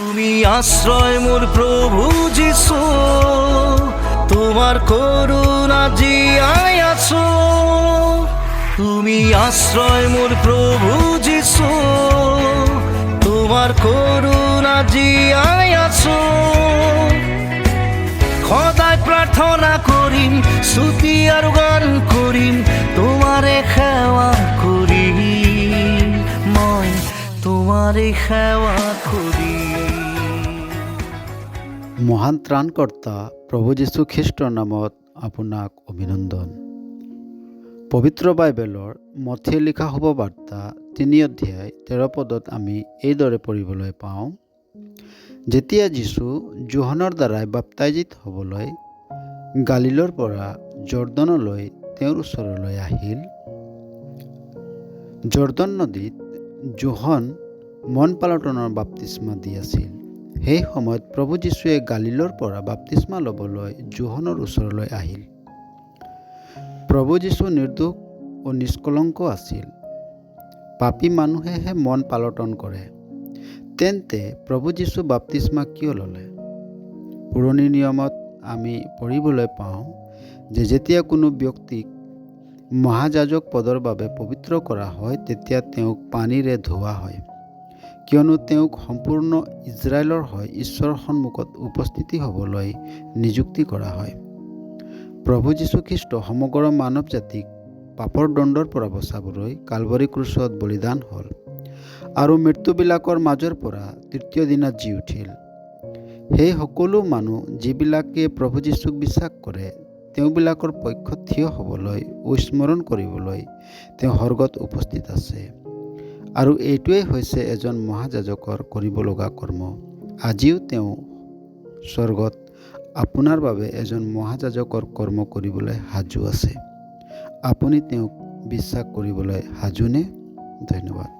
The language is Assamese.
তুমি আশ্রয় মোর প্রভু যিশু, তোমার করুণা জিয়াই আছো। তুমি আশ্রয় মোর প্রভু যিশু, তোমার করুণা জিয়াই আছো। খোদায় প্রার্থনা করিম, স্তুতি আর গান করিম, তোমারে সেৱা কৰিম, মই তোমাৰে সেৱা কৰিম। মহান ত্ৰাণকৰ্তা প্ৰভু যীশু খ্ৰীষ্টৰ নামত আপোনাক অভিনন্দন। পবিত্ৰ বাইবেলৰ মথিয়ে লিখা শুভবাৰ্তা 3 অধ্যায় 13 পদত আমি এইদৰে পঢ়িবলৈ পাওঁ, যেতিয়া যীশু যোহনৰ দ্বাৰাই বাপ্তাইজিত হ'বলৈ গালিলৰ পৰা জৰ্দানলৈ তেওঁৰ ওচৰলৈ আহিল। জৰ্দান নদীত যোহন মন পালটনৰ বাপ্তিস্মা দি আছিল। সেই সময়ত প্ৰভু যীশুৱে গালিলৰ পৰা বাপ্তিস্মা ল'বলৈ যোহনৰ ওচৰলৈ আহিল। প্ৰভু যীশু নিৰ্দোষ ও নিষ্কলংক আছিল। পাপী মানুহেহে মন পালটন কৰে। তেন্তে প্ৰভু যীশু বাপ্তিস্মা কিয় ল'লে? পুৰণি নিয়মত আমি পঢ়িবলৈ পাওঁ যে যেতিয়া কোনো ব্যক্তিক মহাযাজক পদৰ বাবে পবিত্ৰ কৰা হয়, তেতিয়া তেওঁক পানীৰে ধোৱা হয়, কিয়নো তেওঁক সম্পূৰ্ণ ইজৰাইলৰ হৈ ঈশ্বৰৰ সন্মুখত উপস্থিতি হ'বলৈ নিযুক্তি কৰা হয়। প্ৰভু যীশুখ্ৰীষ্ট সমগ্ৰ মানৱ জাতিক পাপৰ দণ্ডৰ পৰা বচাবলৈ কালভাৰী ক্ৰুচত বলিদান হ'ল আৰু মৃত্যুবিলাকৰ মাজৰ পৰা তৃতীয় দিনা জি উঠিল। সেই সকলো মানুহ যিবিলাকে প্ৰভু যীশুক বিশ্বাস কৰে, তেওঁবিলাকৰ পক্ষত থিয় হ'বলৈ ও স্মৰণ কৰিবলৈ তেওঁ স্বৰ্গত উপস্থিত আছে। আৰু এইটোৱেই হৈছে এজন মহাযাজকৰ কৰিব লগা কৰ্ম। আজিও তেওঁ স্বৰ্গত আপোনাৰ বাবে এজন মহাযাজকৰ কৰ্ম কৰিবলৈ সাজু আছে। আপুনি তেওঁক বিশ্বাস কৰিবলৈ সাজুনে? ধন্যবাদ।